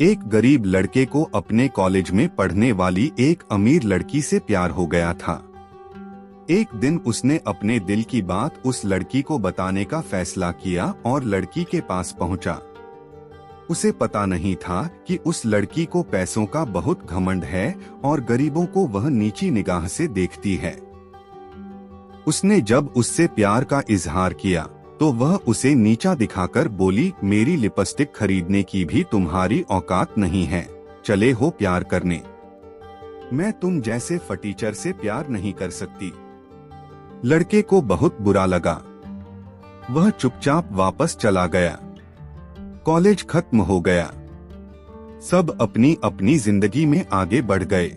एक गरीब लड़के को अपने कॉलेज में पढ़ने वाली एक अमीर लड़की से प्यार हो गया था। एक दिन उसने अपने दिल की बात उस लड़की को बताने का फैसला किया और लड़की के पास पहुंचा। उसे पता नहीं था कि उस लड़की को पैसों का बहुत घमंड है और गरीबों को वह नीची निगाह से देखती है। उसने जब उससे प्यार का इजहार किया तो वह उसे नीचा दिखाकर बोली, मेरी लिपस्टिक खरीदने की भी तुम्हारी औकात नहीं है, चले हो प्यार करने। मैं तुम जैसे फटीचर से प्यार नहीं कर सकती। लड़के को बहुत बुरा लगा। वह चुपचाप वापस चला गया। कॉलेज खत्म हो गया। सब अपनी अपनी जिंदगी में आगे बढ़ गए।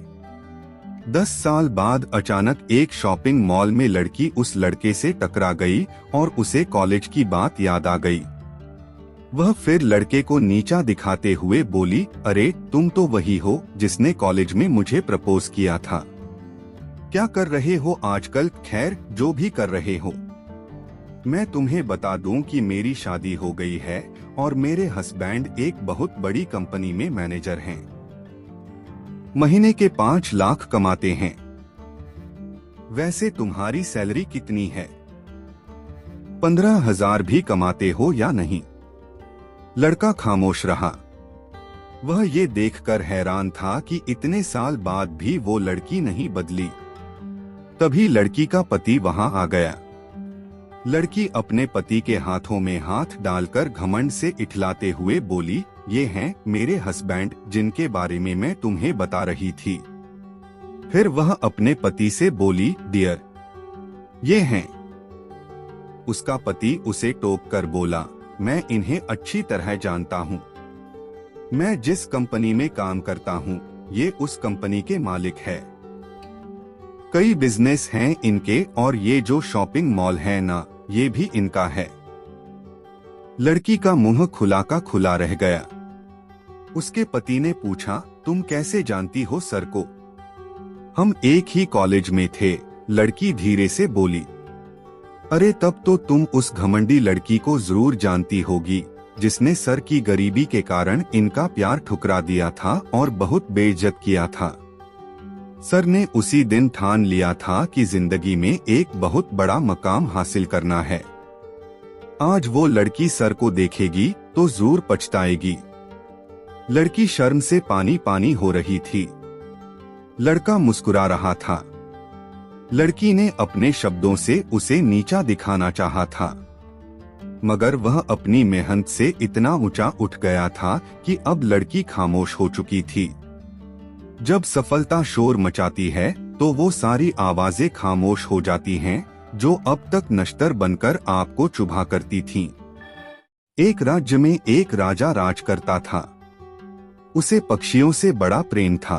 10 साल बाद अचानक एक शॉपिंग मॉल में लड़की उस लड़के से टकरा गई और उसे कॉलेज की बात याद आ गई। वह फिर लड़के को नीचा दिखाते हुए बोली, अरे तुम तो वही हो जिसने कॉलेज में मुझे प्रपोज किया था। क्या कर रहे हो आजकल? खैर, जो भी कर रहे हो। मैं तुम्हें बता दूं कि मेरी शादी हो गई है और मेरे हस्बैंड एक बहुत बड़ी कंपनी में मैनेजर हैं। महीने के 5 लाख कमाते हैं। वैसे तुम्हारी सैलरी कितनी है? 15,000 भी कमाते हो या नहीं? लड़का खामोश रहा। वह ये देखकर हैरान था कि इतने साल बाद भी वो लड़की नहीं बदली। तभी लड़की का पति वहां आ गया। लड़की अपने पति के हाथों में हाथ डालकर घमंड से इठलाते हुए बोली, ये हैं मेरे हस्बैंड जिनके बारे में मैं तुम्हें बता रही थी। फिर वह अपने पति से बोली, डियर, ये हैं। उसका पति उसे टोक कर बोला, मैं इन्हें अच्छी तरह जानता हूँ। मैं जिस कंपनी में काम करता हूँ ये उस कंपनी के मालिक है। कई बिजनेस हैं इनके और ये जो शॉपिंग मॉल है ना, ये भी इनका है। लड़की का मुंह खुला का खुला रह गया। उसके पति ने पूछा, तुम कैसे जानती हो सर को? हम एक ही कॉलेज में थे, लड़की धीरे से बोली। अरे तब तो तुम उस घमंडी लड़की को जरूर जानती होगी जिसने सर की गरीबी के कारण इनका प्यार ठुकरा दिया था और बहुत बेइज्जत किया था। सर ने उसी दिन ठान लिया था कि जिंदगी में एक बहुत बड़ा मकाम हासिल करना है। आज वो लड़की सर को देखेगी तो जरूर पछताएगी। लड़की शर्म से पानी पानी हो रही थी। लड़का मुस्कुरा रहा था। लड़की ने अपने शब्दों से उसे नीचा दिखाना चाहा था, मगर वह अपनी मेहनत से इतना ऊंचा उठ गया था कि अब लड़की खामोश हो चुकी थी। जब सफलता शोर मचाती है तो वो सारी आवाजें खामोश हो जाती हैं जो अब तक नश्तर बनकर आपको चुभा करती थीं। एक राज्य में एक राजा राज करता था। उसे पक्षियों से बड़ा प्रेम था।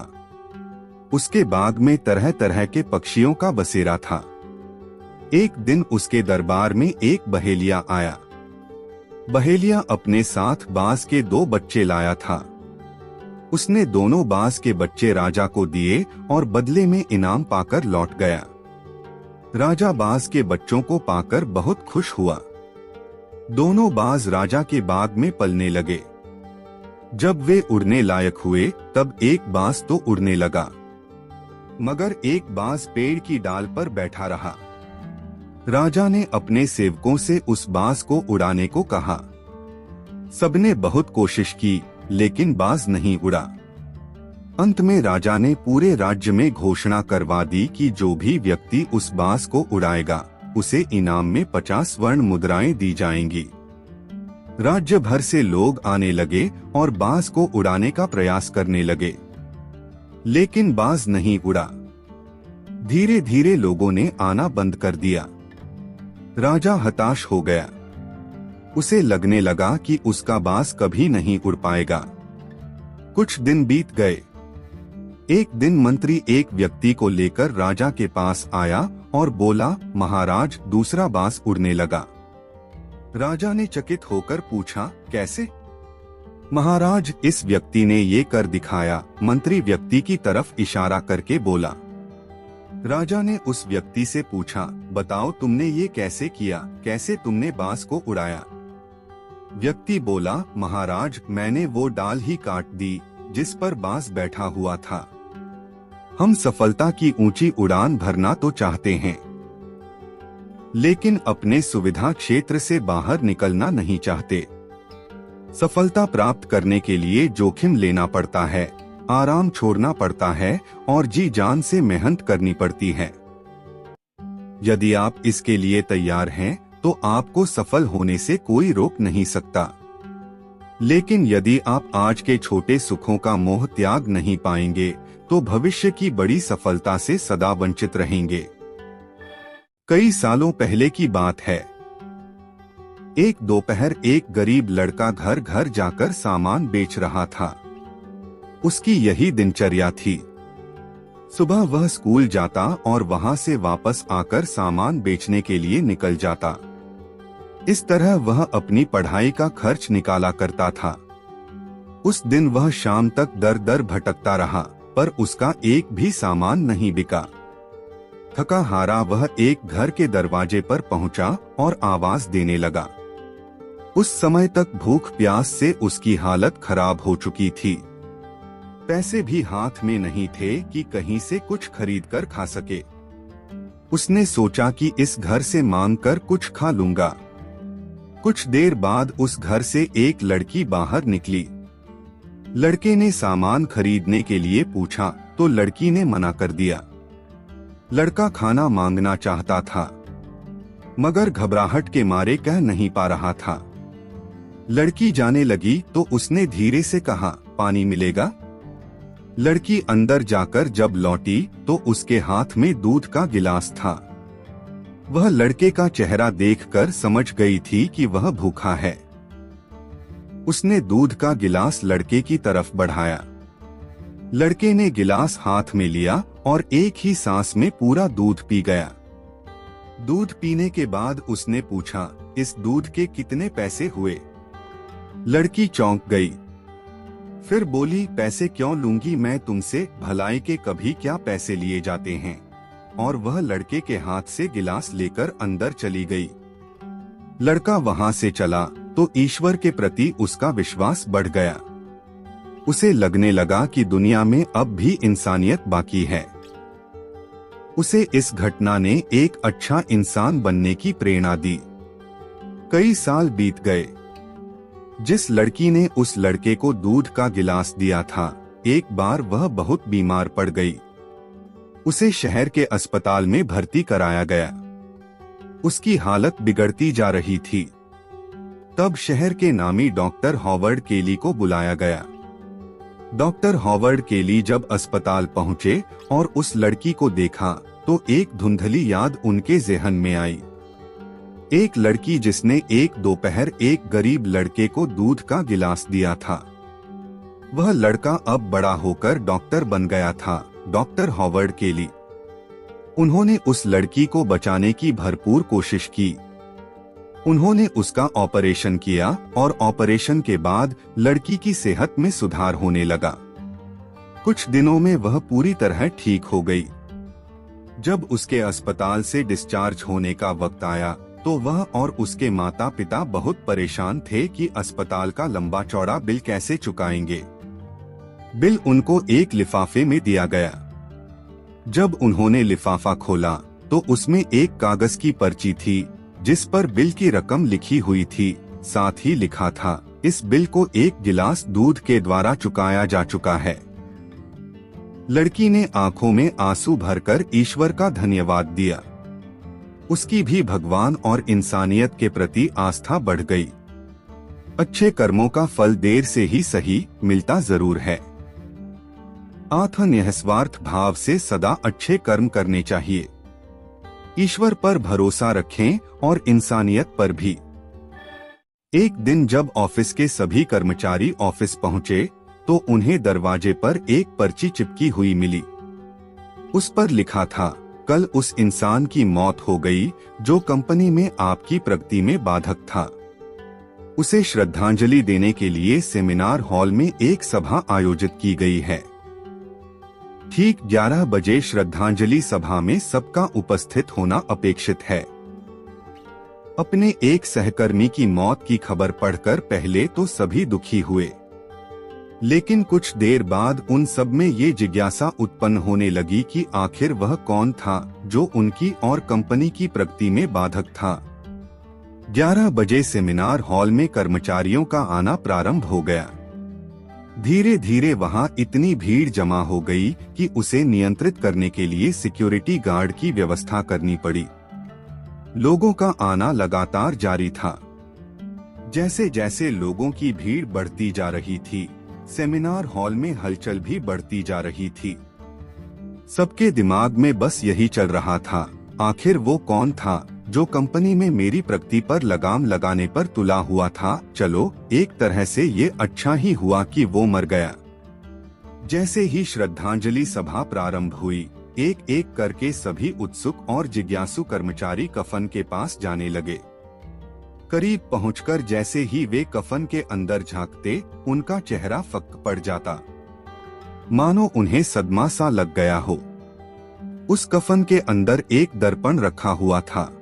उसके बाग में तरह तरह के पक्षियों का बसेरा था। एक दिन उसके दरबार में एक बहेलिया आया। बहेलिया अपने साथ बाज के 2 बच्चे लाया था। उसने दोनों बाज के बच्चे राजा को दिए और बदले में इनाम पाकर लौट गया। राजा बाज के बच्चों को पाकर बहुत खुश हुआ। दोनों बाज राजा के बाग में पलने लगे। जब वे उड़ने लायक हुए तब एक बाज तो उड़ने लगा, मगर एक बाज पेड़ की डाल पर बैठा रहा। राजा ने अपने सेवकों से उस बाज को उड़ाने को कहा। सबने बहुत कोशिश की लेकिन बाज नहीं उड़ा। अंत में राजा ने पूरे राज्य में घोषणा करवा दी कि जो भी व्यक्ति उस बाज को उड़ाएगा उसे इनाम में 50 स्वर्ण मुद्राएं दी जाएंगी। राज्य भर से लोग आने लगे और बाज को उड़ाने का प्रयास करने लगे, लेकिन बाज नहीं उड़ा। धीरे धीरे लोगों ने आना बंद कर दिया। राजा हताश हो गया। उसे लगने लगा कि उसका बाज कभी नहीं उड़ पाएगा। कुछ दिन बीत गए। एक दिन मंत्री एक व्यक्ति को लेकर राजा के पास आया और बोला, महाराज, दूसरा बाज उड़ने लगा। राजा ने चकित होकर पूछा, कैसे? महाराज, इस व्यक्ति ने ये कर दिखाया। मंत्री व्यक्ति की तरफ इशारा करके बोला। राजा ने उस व्यक्ति से पूछा, बताओ तुमने ये कैसे किया? कैसे तुमने बाज को उड़ाया? व्यक्ति बोला, महाराज, मैंने वो डाल ही काट दी जिस पर बाज बैठा हुआ था। हम सफलता की ऊंची उड़ान भरना तो चाहते हैं, लेकिन अपने सुविधा क्षेत्र से बाहर निकलना नहीं चाहते। सफलता प्राप्त करने के लिए जोखिम लेना पड़ता है, आराम छोड़ना पड़ता है और जी जान से मेहनत करनी पड़ती है। यदि आप इसके लिए तैयार हैं, तो आपको सफल होने से कोई रोक नहीं सकता। लेकिन यदि आप आज के छोटे सुखों का मोह त्याग नहीं पाएंगे, तो भविष्य की बड़ी सफलता से सदा वंचित रहेंगे। कई सालों पहले की बात है। एक दोपहर एक गरीब लड़का घर घर जाकर सामान बेच रहा था। उसकी यही दिनचर्या थी। सुबह वह स्कूल जाता और वहां से वापस आकर सामान बेचने के लिए निकल जाता। इस तरह वह अपनी पढ़ाई का खर्च निकाला करता था। उस दिन वह शाम तक दर दर भटकता रहा, पर उसका एक भी सामान नहीं बिका। थका हारा वह एक घर के दरवाजे पर पहुंचा और आवाज देने लगा। उस समय तक भूख प्यास से उसकी हालत खराब हो चुकी थी। पैसे भी हाथ में नहीं थे कि कहीं से कुछ खरीद कर खा सके। उसने सोचा कि इस घर से मांग कर कुछ खा लूंगा। कुछ देर बाद उस घर से एक लड़की बाहर निकली। लड़के ने सामान खरीदने के लिए पूछा तो लड़की ने मना कर दिया। लड़का खाना मांगना चाहता था, मगर घबराहट के मारे कह नहीं पा रहा था। लड़की जाने लगी तो उसने धीरे से कहा, पानी मिलेगा? लड़की अंदर जाकर जब लौटी तो उसके हाथ में दूध का गिलास था। वह लड़के का चेहरा देखकर समझ गई थी कि वह भूखा है। उसने दूध का गिलास लड़के की तरफ बढ़ाया। लड़के ने गिलास हाथ में लिया और एक ही सांस में पूरा दूध पी गया। दूध पीने के बाद उसने पूछा, इस दूध के कितने पैसे हुए? लड़की चौंक गई। फिर बोली, पैसे क्यों लूंगी मैं तुमसे, भलाई के कभी क्या पैसे लिए जाते हैं। और वह लड़के के हाथ से गिलास लेकर अंदर चली गई। लड़का वहां से चला तो ईश्वर के प्रति उसका विश्वास बढ़ गया। उसे लगने लगा कि दुनिया में अब भी इंसानियत बाकी है। उसे इस घटना ने एक अच्छा इंसान बनने की प्रेरणा दी। कई साल बीत गए। जिस लड़की ने उस लड़के को दूध का गिलास दिया था, एक बार वह बहुत बीमार पड़ गई। उसे शहर के अस्पताल में भर्ती कराया गया। उसकी हालत बिगड़ती जा रही थी। तब शहर के नामी डॉक्टर हॉवर्ड केली को बुलाया गया। डॉक्टर हॉवर्ड केली जब अस्पताल पहुंचे और उस लड़की को देखा तो एक धुंधली याद उनके ज़हन में आई। एक लड़की जिसने एक दोपहर एक गरीब लड़के को दूध का गिलास दिया था। वह लड़का अब बड़ा होकर डॉक्टर बन गया था, डॉक्टर हॉवर्ड केली। उन्होंने उस लड़की को बचाने की भरपूर कोशिश की। उन्होंने उसका ऑपरेशन किया और ऑपरेशन के बाद लड़की की सेहत में सुधार होने लगा। कुछ दिनों में वह पूरी तरह ठीक हो गई। जब उसके अस्पताल से डिस्चार्ज होने का वक्त आया तो वह और उसके माता पिता बहुत परेशान थे कि अस्पताल का लंबा चौड़ा बिल कैसे चुकाएंगे। बिल उनको एक लिफाफे में दिया गया। जब उन्होंने लिफाफा खोला तो उसमें एक कागज की पर्ची थी जिस पर बिल की रकम लिखी हुई थी। साथ ही लिखा था, इस बिल को एक गिलास दूध के द्वारा चुकाया जा चुका है। लड़की ने आंखों में आंसू भरकर ईश्वर का धन्यवाद दिया। उसकी भी भगवान और इंसानियत के प्रति आस्था बढ़ गई। अच्छे कर्मों का फल देर से ही सही मिलता जरूर है। अतः निस्वार्थ भाव से सदा अच्छे कर्म करने चाहिए। ईश्वर पर भरोसा रखें और इंसानियत पर भी। एक दिन जब ऑफिस के सभी कर्मचारी ऑफिस पहुंचे तो उन्हें दरवाजे पर एक पर्ची चिपकी हुई मिली। उस पर लिखा था, कल उस इंसान की मौत हो गई जो कंपनी में आपकी प्रगति में बाधक था। उसे श्रद्धांजलि देने के लिए सेमिनार हॉल में एक सभा आयोजित की गई है। ठीक 11 बजे श्रद्धांजलि सभा में सबका उपस्थित होना अपेक्षित है। अपने एक सहकर्मी की मौत की खबर पढ़कर पहले तो सभी दुखी हुए, लेकिन कुछ देर बाद उन सब में ये जिज्ञासा उत्पन्न होने लगी कि आखिर वह कौन था जो उनकी और कंपनी की प्रगति में बाधक था। 11 बजे सेमिनार हॉल में कर्मचारियों का आना प्रारंभ हो गया। धीरे धीरे वहां इतनी भीड़ जमा हो गई कि उसे नियंत्रित करने के लिए सिक्योरिटी गार्ड की व्यवस्था करनी पड़ी। लोगों का आना लगातार जारी था। जैसे जैसे लोगों की भीड़ बढ़ती जा रही थी, सेमिनार हॉल में हलचल भी बढ़ती जा रही थी। सबके दिमाग में बस यही चल रहा था, आखिर वो कौन था जो कंपनी में मेरी प्रगति पर लगाम लगाने पर तुला हुआ था। चलो, एक तरह से ये अच्छा ही हुआ कि वो मर गया। जैसे ही श्रद्धांजलि सभा प्रारंभ हुई, एक एक करके सभी उत्सुक और जिज्ञासु कर्मचारी कफन के पास जाने लगे। करीब पहुंचकर जैसे ही वे कफन के अंदर झांकते, उनका चेहरा फक पड़ जाता, मानो उन्हें सदमा सा लग गया हो। उस कफन के अंदर एक दर्पण रखा हुआ था।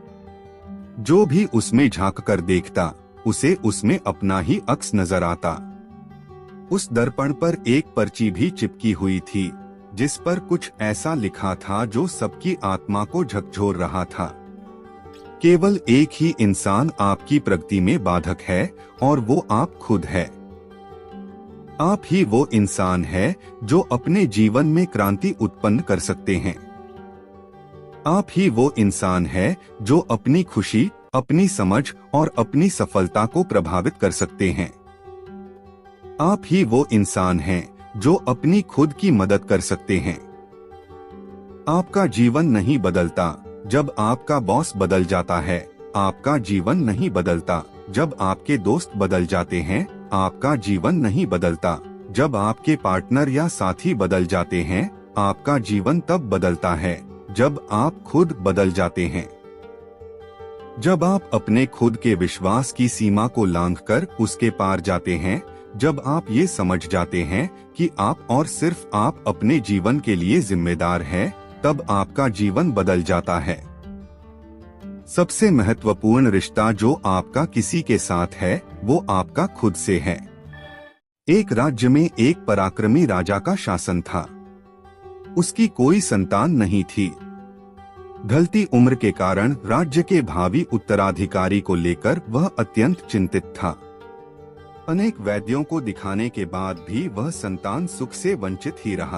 जो भी उसमें झांक कर देखता, उसे उसमें अपना ही अक्स नजर आता। उस दर्पण पर एक पर्ची भी चिपकी हुई थी, जिस पर कुछ ऐसा लिखा था जो सबकी आत्मा को झकझोर रहा था। केवल एक ही इंसान आपकी प्रगति में बाधक है, और वो आप खुद है। आप ही वो इंसान है जो अपने जीवन में क्रांति उत्पन्न कर सकते हैं। आप ही वो इंसान है जो अपनी खुशी, अपनी समझ और अपनी सफलता को प्रभावित कर सकते हैं। आप ही वो इंसान हैं जो अपनी खुद की मदद कर सकते हैं। आपका जीवन नहीं बदलता जब आपका बॉस बदल जाता है। आपका जीवन नहीं बदलता जब आपके दोस्त बदल जाते हैं। आपका जीवन नहीं बदलता जब आपके पार्टनर या साथी बदल जाते हैं। आपका जीवन तब बदलता है जब आप खुद बदल जाते हैं। जब आप अपने खुद के विश्वास की सीमा को लांघकर उसके पार जाते हैं, जब आप ये समझ जाते हैं कि आप और सिर्फ आप अपने जीवन के लिए जिम्मेदार हैं, तब आपका जीवन बदल जाता है। सबसे महत्वपूर्ण रिश्ता जो आपका किसी के साथ है, वो आपका खुद से है। एक राज्य में एक पराक्रमी राजा का शासन था। उसकी कोई संतान नहीं थी। ढलती उम्र के कारण राज्य के भावी उत्तराधिकारी को लेकर वह अत्यंत चिंतित था। अनेक वैद्यों को दिखाने के बाद भी वह संतान सुख से वंचित ही रहा।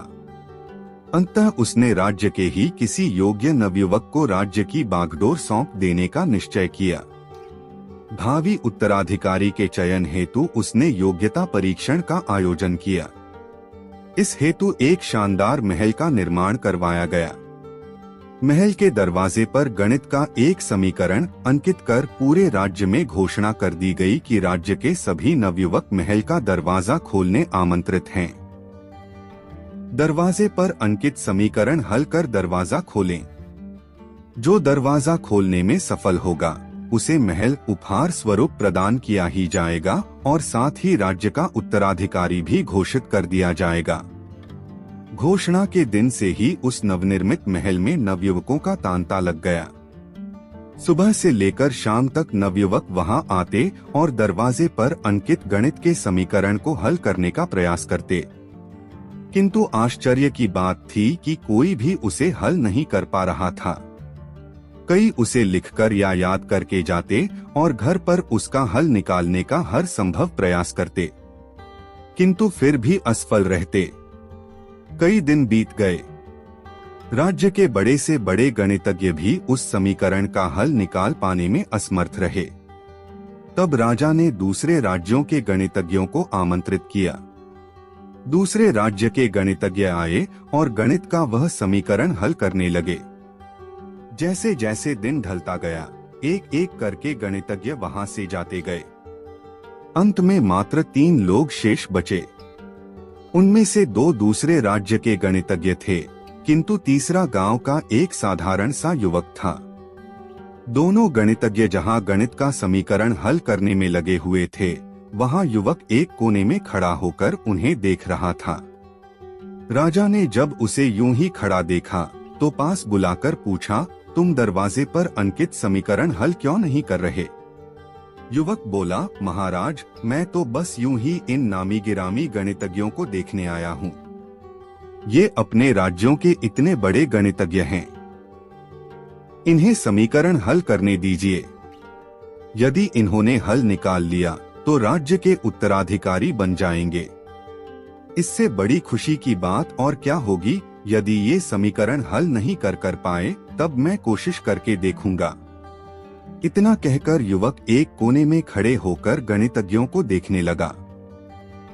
अंततः उसने राज्य के ही किसी योग्य नवयुवक को राज्य की बागडोर सौंप देने का निश्चय किया। भावी उत्तराधिकारी के चयन हेतु उसने योग्यता परीक्षण का आयोजन किया। इस हेतु एक शानदार महल का निर्माण करवाया गया। महल के दरवाजे पर गणित का एक समीकरण अंकित कर पूरे राज्य में घोषणा कर दी गई कि राज्य के सभी नवयुवक महल का दरवाजा खोलने आमंत्रित हैं। दरवाजे पर अंकित समीकरण हल कर दरवाजा खोलें। जो दरवाजा खोलने में सफल होगा, उसे महल उपहार स्वरूप प्रदान किया ही जाएगा और साथ ही राज्य का उत्तराधिकारी भी घोषित कर दिया जाएगा। घोषणा के दिन से ही उस नवनिर्मित महल में नवयुवकों का तांता लग गया। सुबह से लेकर शाम तक नवयुवक वहां आते और दरवाजे पर अंकित गणित के समीकरण को हल करने का प्रयास करते, किंतु आश्चर्य की बात थी कि कोई भी उसे हल नहीं कर पा रहा था। कई उसे लिखकर या याद करके जाते और घर पर उसका हल निकालने का हर संभव प्रयास करते, किंतु फिर भी असफल रहते। कई दिन बीत गए। राज्य के बड़े से बड़े गणितज्ञ भी उस समीकरण का हल निकाल पाने में असमर्थ रहे। तब राजा ने दूसरे राज्यों के गणितज्ञों को आमंत्रित किया। दूसरे राज्य के गणितज्ञ आए और गणित का वह समीकरण हल करने लगे। जैसे जैसे दिन ढलता गया, एक एक करके गणितज्ञ वहां से जाते गए। अंत में मात्र 3 लोग शेष बचे। उनमें से 2 दूसरे राज्य के गणितज्ञ थे, किंतु तीसरा गांव का एक साधारण सा युवक था। दोनों गणितज्ञ जहां गणित का समीकरण हल करने में लगे हुए थे, वहां युवक एक कोने में खड़ा होकर उन्हें देख रहा था। राजा ने जब उसे यूं ही खड़ा देखा तो पास बुलाकर पूछा, तुम दरवाजे पर अंकित समीकरण हल क्यों नहीं कर रहे? युवक बोला, महाराज, मैं तो बस यूं ही इन नामी गिरामी गणितज्ञों को देखने आया हूँ। ये अपने राज्यों के इतने बड़े गणितज्ञ हैं, इन्हें समीकरण हल करने दीजिए। यदि इन्होंने हल निकाल लिया तो राज्य के उत्तराधिकारी बन जाएंगे। इससे बड़ी खुशी की बात और क्या होगी? यदि ये समीकरण हल नहीं कर पाए तब मैं कोशिश करके देखूंगा। इतना कहकर युवक एक कोने में खड़े होकर गणितज्ञों को देखने लगा।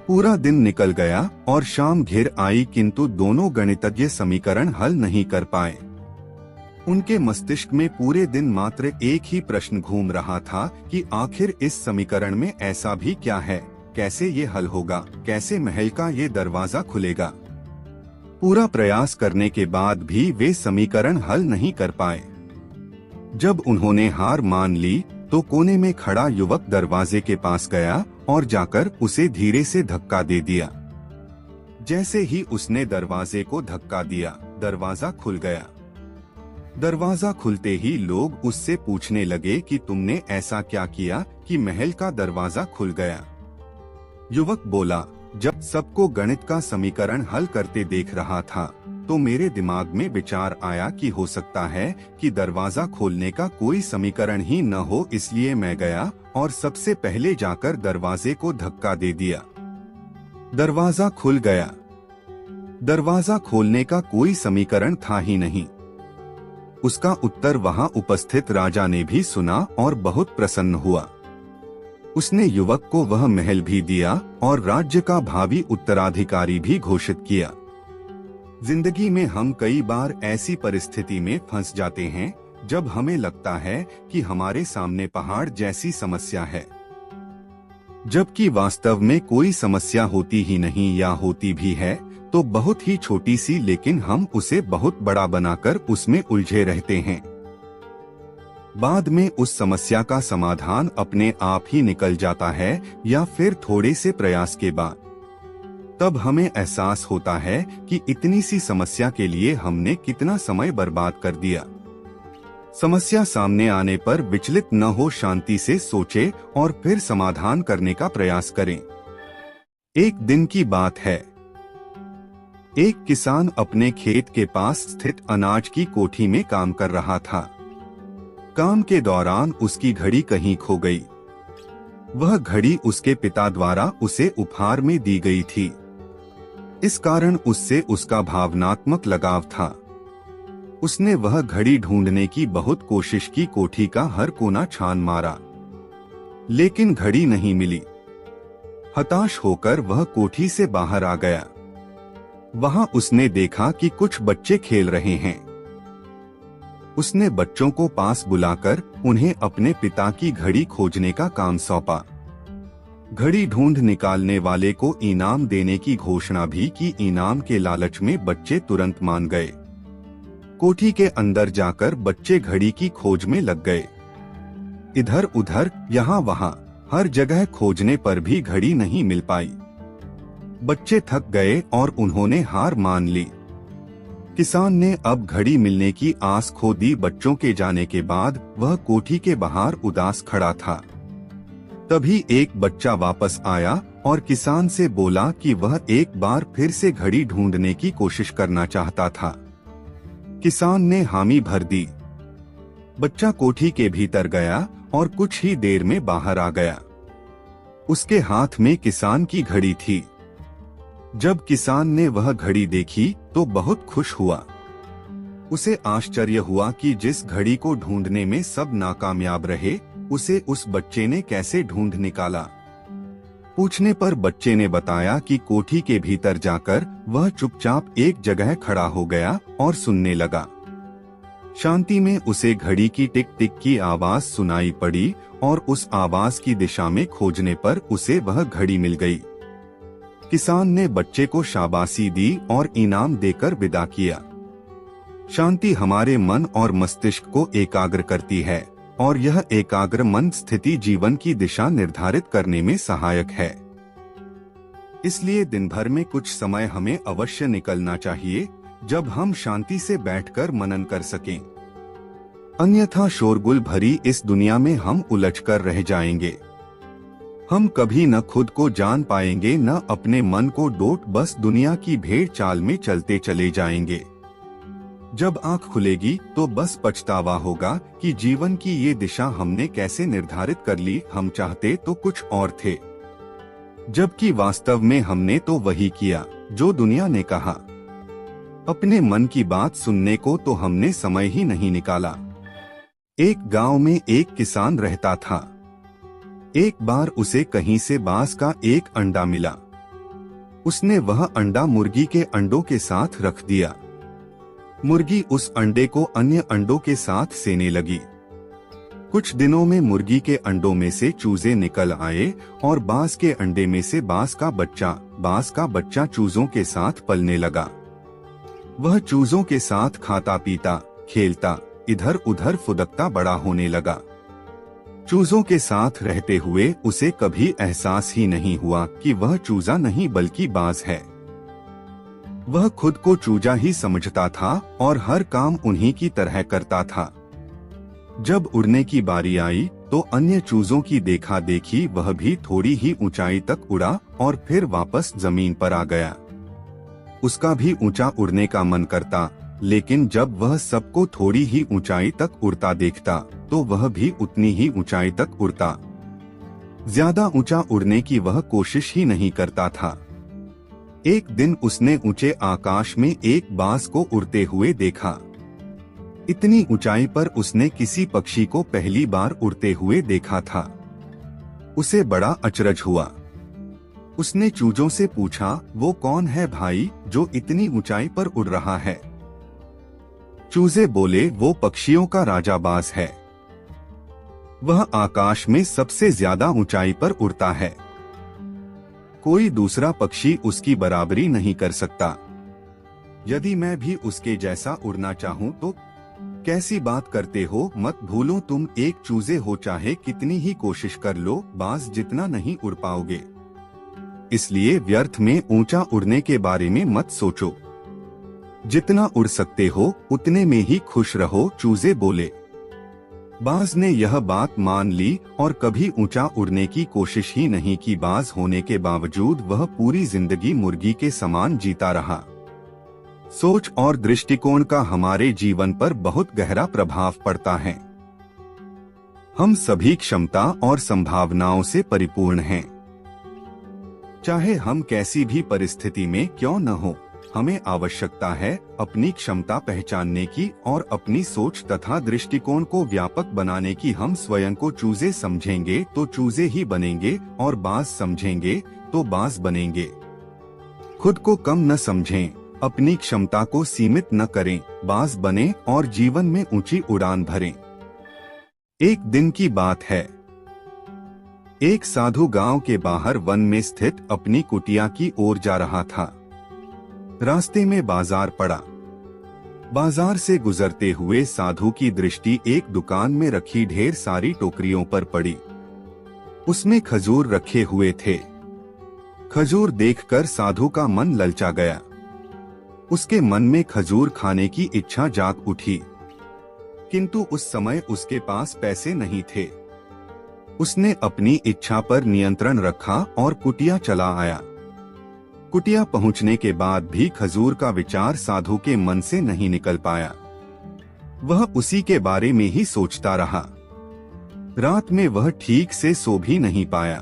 पूरा दिन निकल गया और शाम घिर आई, किंतु दोनों गणितज्ञ समीकरण हल नहीं कर पाए। उनके मस्तिष्क में पूरे दिन मात्र एक ही प्रश्न घूम रहा था कि आखिर इस समीकरण में ऐसा भी क्या है, कैसे ये हल होगा, कैसे महल का ये दरवाजा खुलेगा। पूरा प्रयास करने के बाद भी वे समीकरण हल नहीं कर पाए। जब उन्होंने हार मान ली तो कोने में खड़ा युवक दरवाजे के पास गया और जाकर उसे धीरे से धक्का दे दिया। जैसे ही उसने दरवाजे को धक्का दिया, दरवाजा खुल गया। दरवाजा खुलते ही लोग उससे पूछने लगे कि तुमने ऐसा क्या किया कि महल का दरवाजा खुल गया? युवक बोला, जब सबको गणित का समीकरण हल करते देख रहा था तो मेरे दिमाग में विचार आया कि हो सकता है कि दरवाजा खोलने का कोई समीकरण ही न हो, इसलिए मैं गया और सबसे पहले जाकर दरवाजे को धक्का दे दिया। दरवाजा खुल गया। दरवाजा खोलने का कोई समीकरण था ही नहीं। उसका उत्तर वहां उपस्थित राजा ने भी सुना और बहुत प्रसन्न हुआ। उसने युवक को वह महल भी दिया और राज्य का भावी उत्तराधिकारी भी घोषित किया। जिंदगी में हम कई बार ऐसी परिस्थिति में फंस जाते हैं जब हमें लगता है कि हमारे सामने पहाड़ जैसी समस्या है, जबकि वास्तव में कोई समस्या होती ही नहीं, या होती भी है तो बहुत ही छोटी सी, लेकिन हम उसे बहुत बड़ा बनाकर उसमें उलझे रहते हैं। बाद में उस समस्या का समाधान अपने आप ही निकल जाता है या फिर थोड़े से प्रयास के बाद। तब हमें एहसास होता है कि इतनी सी समस्या के लिए हमने कितना समय बर्बाद कर दिया। समस्या सामने आने पर विचलित न हो, शांति से सोचे और फिर समाधान करने का प्रयास करें। एक दिन की बात है। एक किसान अपने खेत के पास स्थित अनाज की कोठी में काम कर रहा था। काम के दौरान उसकी घड़ी कहीं खो गई। वह घड़ी उसके पिता द्वारा उसे उपहार में दी गई थी। इस कारण उससे उसका भावनात्मक लगाव था। उसने वह घड़ी ढूंढने की बहुत कोशिश की, कोठी का हर कोना छान मारा, लेकिन घड़ी नहीं मिली। हताश होकर वह कोठी से बाहर आ गया। वहां उसने देखा कि कुछ बच्चे खेल रहे हैं। उसने बच्चों को पास बुलाकर उन्हें अपने पिता की घड़ी खोजने का काम सौंपा। घड़ी ढूंढ निकालने वाले को इनाम देने की घोषणा भी की। इनाम के लालच में बच्चे तुरंत मान गए। कोठी के अंदर जाकर बच्चे घड़ी की खोज में लग गए। इधर उधर, यहाँ वहाँ, हर जगह खोजने पर भी घड़ी नहीं मिल पाई। बच्चे थक गए और उन्होंने हार मान ली। किसान ने अब घड़ी मिलने की आस खो दी। बच्चों के जाने के बाद वह कोठी के बाहर उदास खड़ा था। तभी एक बच्चा वापस आया और किसान से बोला कि वह एक बार फिर से घड़ी ढूंढने की कोशिश करना चाहता था। किसान ने हामी भर दी। बच्चा कोठी के भीतर गया और कुछ ही देर में बाहर आ गया। उसके हाथ में किसान की घड़ी थी। जब किसान ने वह घड़ी देखी तो बहुत खुश हुआ। उसे आश्चर्य हुआ कि जिस घड़ी को ढूंढने में सब नाकामयाब रहे, उसे उस बच्चे ने कैसे ढूंढ निकाला। पूछने पर बच्चे ने बताया कि कोठी के भीतर जाकर वह चुपचाप एक जगह खड़ा हो गया और सुनने लगा। शांति में उसे घड़ी की टिक टिक की आवाज सुनाई पड़ी और उस आवाज की दिशा में खोजने पर उसे वह घड़ी मिल गई। किसान ने बच्चे को शाबाशी दी और इनाम देकर विदा किया। शांति हमारे मन और मस्तिष्क को एकाग्र करती है और यह एकाग्र मन स्थिति जीवन की दिशा निर्धारित करने में सहायक है। इसलिए दिन भर में कुछ समय हमें अवश्य निकलना चाहिए जब हम शांति से बैठकर मनन कर सकें। अन्यथा शोरगुल भरी इस दुनिया में हम उलझकर रह जाएंगे। हम कभी न खुद को जान पाएंगे, न अपने मन को डोट, बस दुनिया की भेड़ चाल में चलते चले जाएंगे। जब आंख खुलेगी तो बस पछतावा होगा कि जीवन की ये दिशा हमने कैसे निर्धारित कर ली। हम चाहते तो कुछ और थे, जबकि वास्तव में हमने तो वही किया जो दुनिया ने कहा। अपने मन की बात सुनने को तो हमने समय ही नहीं निकाला। एक गांव में एक किसान रहता था। एक बार उसे कहीं से बांस का एक अंडा मिला। उसने वह अंडा मुर्गी के अंडों के साथ रख दिया। मुर्गी उस अंडे को अन्य अंडों के साथ सेने लगी। कुछ दिनों में मुर्गी के अंडों में से चूजे निकल आए और बांस के अंडे में से बांस का बच्चा चूजों के साथ पलने लगा। वह चूजों के साथ खाता पीता खेलता इधर उधर फुदकता बड़ा होने लगा। चूजों के साथ रहते हुए उसे कभी एहसास ही नहीं हुआ कि वह चूजा नहीं बल्कि बाज है। वह खुद को चूजा ही समझता था और हर काम उन्हीं की तरह करता था। जब उड़ने की बारी आई तो अन्य चूजों की देखा देखी वह भी थोड़ी ही ऊंचाई तक उड़ा और फिर वापस जमीन पर आ गया। उसका भी ऊंचा उड़ने का मन करता, लेकिन जब वह सबको थोड़ी ही ऊंचाई तक उड़ता देखता तो वह भी उतनी ही ऊंचाई तक उड़ता। ज्यादा ऊंचा उड़ने की वह कोशिश ही नहीं करता था। एक दिन उसने ऊंचे आकाश में एक बाज को उड़ते हुए देखा। इतनी ऊंचाई पर उसने किसी पक्षी को पहली बार उड़ते हुए देखा था। उसे बड़ा अचरज हुआ। उसने चूजों से पूछा, वो कौन है भाई जो इतनी ऊंचाई पर उड़ रहा है? चूजे बोले, वो पक्षियों का राजा बाज है। वह आकाश में सबसे ज्यादा ऊंचाई पर उड़ता है। कोई दूसरा पक्षी उसकी बराबरी नहीं कर सकता। यदि मैं भी उसके जैसा उड़ना चाहूं तो कैसी बात करते हो? मत भूलो तुम एक चूजे हो, चाहे कितनी ही कोशिश कर लो बाज जितना नहीं उड़ पाओगे। इसलिए व्यर्थ में ऊंचा उड़ने के बारे में मत सोचो। जितना उड़ सकते हो उतने में ही खुश रहो, चूजे बोले। बाज ने यह बात मान ली और कभी ऊंचा उड़ने की कोशिश ही नहीं की। बाज होने के बावजूद वह पूरी जिंदगी मुर्गी के समान जीता रहा। सोच और दृष्टिकोण का हमारे जीवन पर बहुत गहरा प्रभाव पड़ता है। हम सभी क्षमता और संभावनाओं से परिपूर्ण हैं। चाहे हम कैसी भी परिस्थिति में क्यों न हो, हमें आवश्यकता है अपनी क्षमता पहचानने की और अपनी सोच तथा दृष्टिकोण को व्यापक बनाने की। हम स्वयं को चूजे समझेंगे तो चूजे ही बनेंगे और बाज समझेंगे तो बाज बनेंगे। खुद को कम न समझें, अपनी क्षमता को सीमित न करें, बाज बने और जीवन में ऊंची उड़ान भरें। एक दिन की बात है। एक साधु गांव के बाहर वन में स्थित अपनी कुटिया की ओर जा रहा था। रास्ते में बाजार पड़ा। बाजार से गुजरते हुए साधु की दृष्टि एक दुकान में रखी ढेर सारी टोकरियों पर पड़ी। उसमें खजूर रखे हुए थे। खजूर देखकर साधु का मन ललचा गया। उसके मन में खजूर खाने की इच्छा जाग उठी, किंतु उस समय उसके पास पैसे नहीं थे। उसने अपनी इच्छा पर नियंत्रण रखा और कुटिया चला आया। कुटिया पहुंचने के बाद भी खजूर का विचार साधु के मन से नहीं निकल पाया। वह उसी के बारे में ही सोचता रहा। रात में वह ठीक से सो भी नहीं पाया।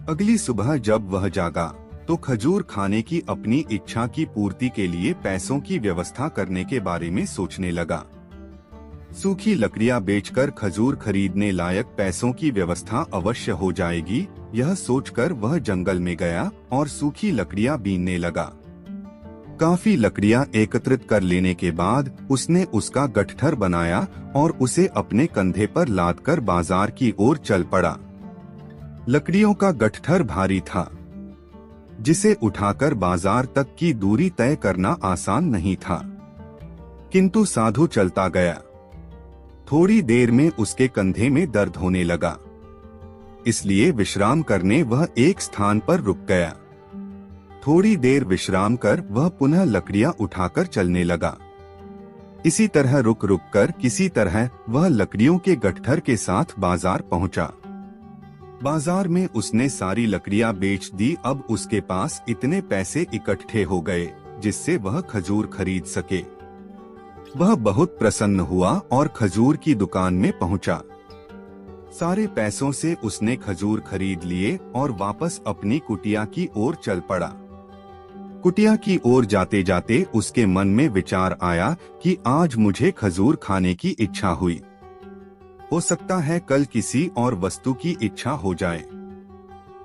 अगली सुबह जब वह जागा तो खजूर खाने की अपनी इच्छा की पूर्ति के लिए पैसों की व्यवस्था करने के बारे में सोचने लगा। सूखी लकड़ियां बेचकर खजूर खरीदने लायक पैसों की व्यवस्था अवश्य हो जाएगी, यह सोचकर वह जंगल में गया और सूखी लकड़ियां बीनने लगा। काफी लकड़ियां एकत्रित कर लेने के बाद उसने उसका गठठर बनाया और उसे अपने कंधे पर लादकर बाजार की ओर चल पड़ा। लकड़ियों का गठठर भारी था, जिसे उठाकर बाजार तक की दूरी तय करना आसान नहीं था, किंतु साधु चलता गया। थोड़ी देर में उसके कंधे में दर्द होने लगा, इसलिए विश्राम करने वह एक स्थान पर रुक गया। थोड़ी देर विश्राम कर वह पुनः लकड़ियां उठाकर चलने लगा। इसी तरह रुक रुक कर किसी तरह वह लकड़ियों के गट्ठर के साथ बाजार पहुंचा। बाजार में उसने सारी लकड़ियां बेच दी। अब उसके पास इतने पैसे इकट्ठे हो गए जिससे वह खजूर खरीद सके। वह बहुत प्रसन्न हुआ और खजूर की दुकान में पहुंचा। सारे पैसों से उसने खजूर खरीद लिए और वापस अपनी कुटिया की ओर चल पड़ा। कुटिया की ओर जाते जाते उसके मन में विचार आया कि आज मुझे खजूर खाने की इच्छा हुई। हो सकता है कल किसी और वस्तु की इच्छा हो जाए।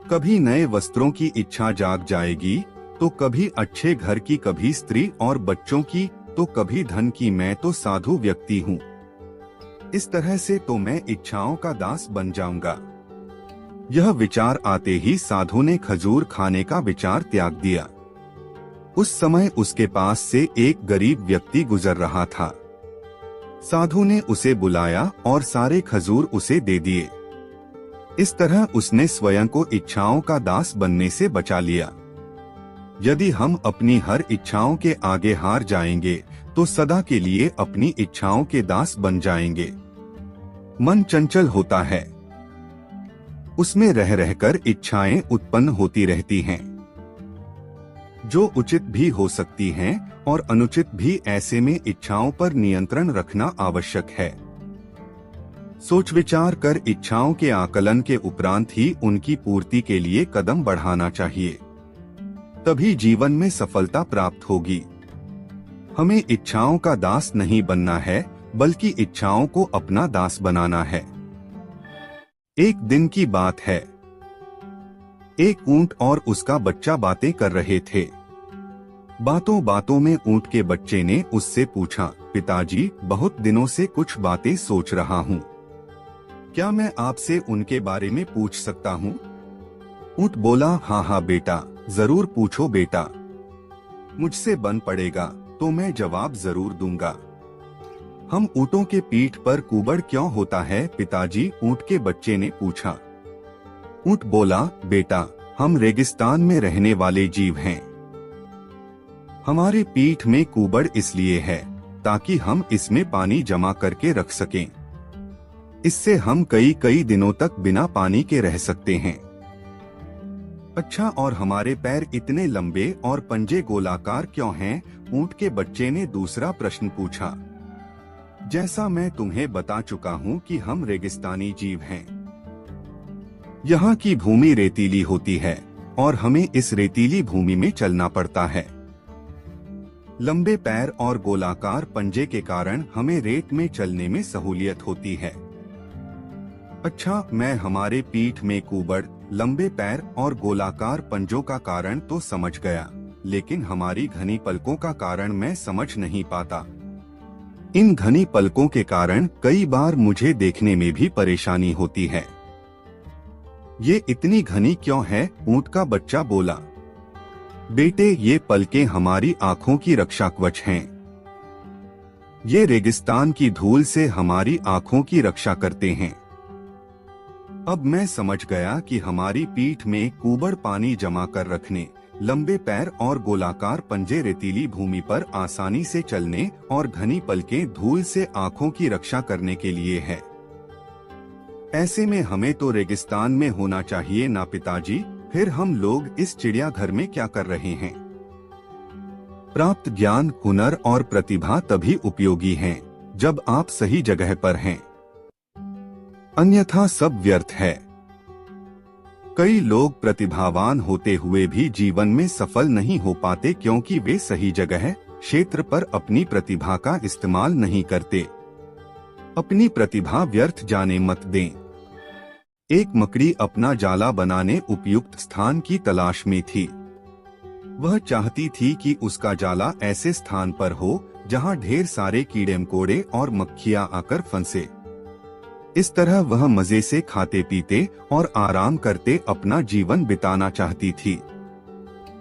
कभी नए वस्त्रों की इच्छा जाग जाएगी, तो कभी अच्छे घर की, कभी स्त्री और बच्चों की, तो कभी धन की। मैं तो साधु व्यक्ति हूँ, इस तरह से तो मैं इच्छाओं का दास बन जाऊंगा। यह विचार आते ही साधु ने खजूर खाने का विचार त्याग दिया। उस समय उसके पास से एक गरीब व्यक्ति गुजर रहा था। साधु ने उसे बुलाया और सारे खजूर उसे दे दिए। इस तरह उसने स्वयं को इच्छाओं का दास बनने से बचा लिया। यदि हम अपनी हर इच्छाओं के आगे हार जाएंगे तो सदा के लिए अपनी इच्छाओं के दास बन जाएंगे। मन चंचल होता है, उसमें रह रहकर इच्छाएं उत्पन्न होती रहती हैं, जो उचित भी हो सकती हैं और अनुचित भी। ऐसे में इच्छाओं पर नियंत्रण रखना आवश्यक है। सोच विचार कर इच्छाओं के आकलन के उपरांत ही उनकी पूर्ति के लिए कदम बढ़ाना चाहिए, तभी जीवन में सफलता प्राप्त होगी। हमें इच्छाओं का दास नहीं बनना है, बल्कि इच्छाओं को अपना दास बनाना है। एक दिन की बात है, एक ऊंट और उसका बच्चा बातें कर रहे थे। बातों बातों में ऊंट के बच्चे ने उससे पूछा, पिताजी, बहुत दिनों से कुछ बातें सोच रहा हूँ, क्या मैं आपसे उनके बारे में पूछ सकता हूँ? ऊंट बोला, हाँ हाँ बेटा, जरूर पूछो बेटा, मुझसे बन पड़ेगा तो मैं जवाब जरूर दूंगा। हम ऊँटों के पीठ पर कुबड़ क्यों होता है पिताजी? ऊँट के बच्चे ने पूछा। ऊँट बोला, बेटा, हम रेगिस्तान में रहने वाले जीव हैं। हमारे पीठ में कुबड़ इसलिए है ताकि हम इसमें पानी जमा करके रख सकें। इससे हम कई कई दिनों तक बिना पानी के रह सकते हैं। अच्छा, और हमारे पैर इतने लंबे और पंजे गोलाकार क्यों हैं? ऊँट के बच्चे ने दूसरा प्रश्न पूछा। जैसा मैं तुम्हें बता चुका हूँ कि हम रेगिस्तानी जीव हैं। यहाँ की भूमि रेतीली होती है और हमें इस रेतीली भूमि में चलना पड़ता है। लंबे पैर और गोलाकार पंजे के कारण हमें रेत में चलने में सहूलियत होती है। अच्छा, मैं हमारे पीठ में कुबड़, लंबे पैर और गोलाकार पंजों का कारण तो समझ गया, लेकिन हमारी घनी पलकों का कारण मैं समझ नहीं पाता। इन घनी पलकों के कारण कई बार मुझे देखने में भी परेशानी होती है। ये इतनी घनी क्यों है? ऊंट का बच्चा बोला। बेटे, ये पलकें हमारी आंखों की रक्षा कवच हैं। ये रेगिस्तान की धूल से हमारी आंखों की रक्षा करते हैं। अब मैं समझ गया कि हमारी पीठ में कुबड़ पानी जमा कर रखने, लंबे पैर और गोलाकार पंजे रेतीली भूमि पर आसानी से चलने और घनी पलकें धूल से आंखों की रक्षा करने के लिए है। ऐसे में हमें तो रेगिस्तान में होना चाहिए ना पिताजी? फिर हम लोग इस चिड़ियाघर में क्या कर रहे हैं? प्राप्त ज्ञान, हुनर और प्रतिभा तभी उपयोगी हैं जब आप सही जगह पर हैं, अन्यथा सब व्यर्थ है। कई लोग प्रतिभावान होते हुए भी जीवन में सफल नहीं हो पाते क्योंकि वे सही जगह, क्षेत्र पर अपनी प्रतिभा का इस्तेमाल नहीं करते। अपनी प्रतिभा व्यर्थ जाने मत दें। एक मकड़ी अपना जाला बनाने उपयुक्त स्थान की तलाश में थी। वह चाहती थी कि उसका जाला ऐसे स्थान पर हो जहां ढेर सारे कीड़े मकोड़े और मक्खियां आकर फंसे। इस तरह वह मजे से खाते पीते और आराम करते अपना जीवन बिताना चाहती थी।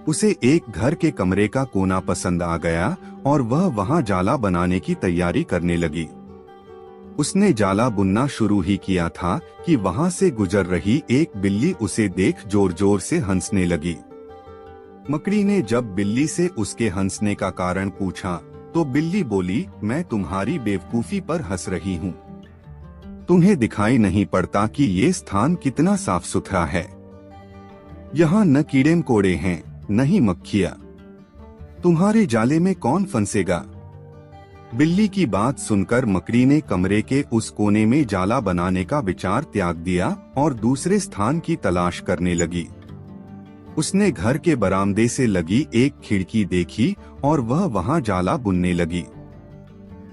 उसे एक घर के कमरे का कोना पसंद आ गया और वह वहां जाला बनाने की तैयारी करने लगी। उसने जाला बुनना शुरू ही किया था कि वहां से गुजर रही एक बिल्ली उसे देख जोर जोर से हंसने लगी। मकड़ी ने जब बिल्ली से उसके हंसने का कारण पूछा तो बिल्ली बोली, मैं तुम्हारी बेवकूफी पर हंस रही हूँ। तुम्हें दिखाई नहीं पड़ता कि ये स्थान कितना साफ सुथरा है? यहाँ न कीड़े मकोड़े हैं, न ही मक्खियाँ। तुम्हारे जाले में कौन फंसेगा? बिल्ली की बात सुनकर मकड़ी ने कमरे के उस कोने में जाला बनाने का विचार त्याग दिया और दूसरे स्थान की तलाश करने लगी। उसने घर के बरामदे से लगी एक खिड़की देखी और वह वहां जाला बुनने लगी।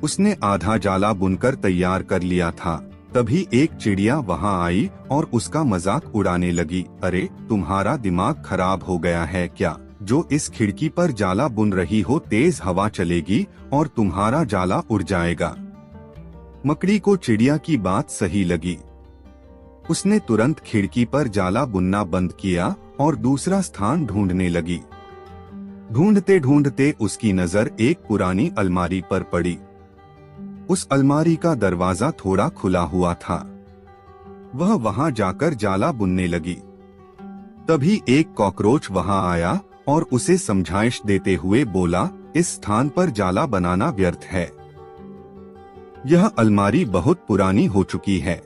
उसने आधा जाला बुनकर तैयार कर लिया था, तभी एक चिड़िया वहां आई और उसका मजाक उड़ाने लगी। अरे, तुम्हारा दिमाग खराब हो गया है क्या? जो इस खिड़की पर जाला बुन रही हो, तेज हवा चलेगी और तुम्हारा जाला उड़ जाएगा। मकड़ी को चिड़िया की बात सही लगी। उसने तुरंत खिड़की पर जाला बुनना बंद किया और दूसरा स्थान ढूंढने लगी। ढूंढते ढूंढते उसकी नजर एक पुरानी अलमारी पर पड़ी। उस अलमारी का दरवाजा थोड़ा खुला हुआ था। वह वहां जाकर जाला बुनने लगी। तभी एक कॉकरोच वहां आया और उसे समझाइश देते हुए बोला, इस स्थान पर जाला बनाना व्यर्थ है। यह अलमारी बहुत पुरानी हो चुकी है।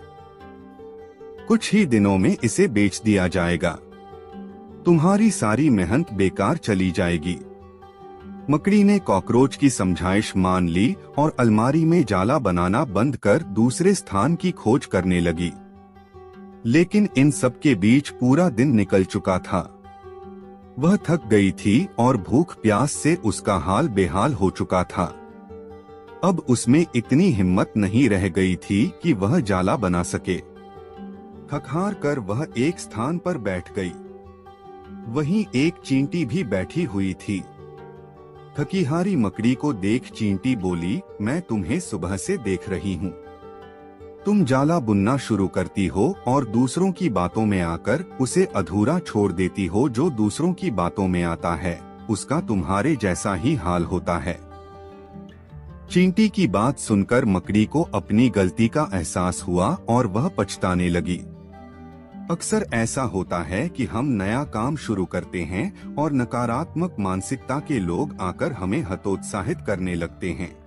कुछ ही दिनों में इसे बेच दिया जाएगा। तुम्हारी सारी मेहनत बेकार चली जाएगी। मकड़ी ने कॉकरोच की समझाइश मान ली और अलमारी में जाला बनाना बंद कर दूसरे स्थान की खोज करने लगी। लेकिन इन सब के बीच पूरा दिन निकल चुका था। वह थक गई थी और भूख प्यास से उसका हाल बेहाल हो चुका था। अब उसमें इतनी हिम्मत नहीं रह गई थी कि वह जाला बना सके। थक-हार कर वह एक स्थान पर बैठ गई। वहीं एक चींटी भी बैठी हुई थी। थकी हारी मकड़ी को देख चींटी बोली, मैं तुम्हें सुबह से देख रही हूँ। तुम जाला बुनना शुरू करती हो और दूसरों की बातों में आकर उसे अधूरा छोड़ देती हो। जो दूसरों की बातों में आता है, उसका तुम्हारे जैसा ही हाल होता है। चींटी की बात सुनकर मकड़ी को अपनी गलती का एहसास हुआ और वह पछताने लगी। अक्सर ऐसा होता है कि हम नया काम शुरू करते हैं और नकारात्मक मानसिकता के लोग आकर हमें हतोत्साहित करने लगते हैं।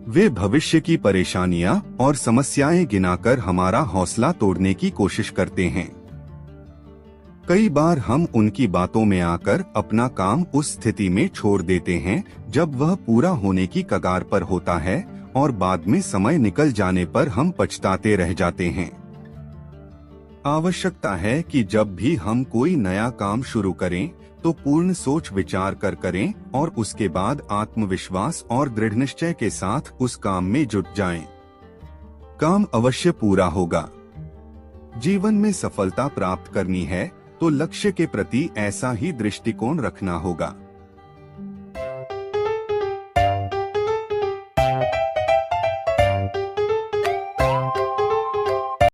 वे भविष्य की परेशानियां और समस्याएं गिनाकर हमारा हौसला तोड़ने की कोशिश करते हैं। कई बार हम उनकी बातों में आकर अपना काम उस स्थिति में छोड़ देते हैं जब वह पूरा होने की कगार पर होता है और बाद में समय निकल जाने पर हम पछताते रह जाते हैं। आवश्यकता है कि जब भी हम कोई नया काम शुरू करें तो पूर्ण सोच विचार कर करें और उसके बाद आत्मविश्वास और दृढ़ निश्चय के साथ उस काम में जुट जाएं। काम अवश्य पूरा होगा। जीवन में सफलता प्राप्त करनी है तो लक्ष्य के प्रति ऐसा ही दृष्टिकोण रखना होगा।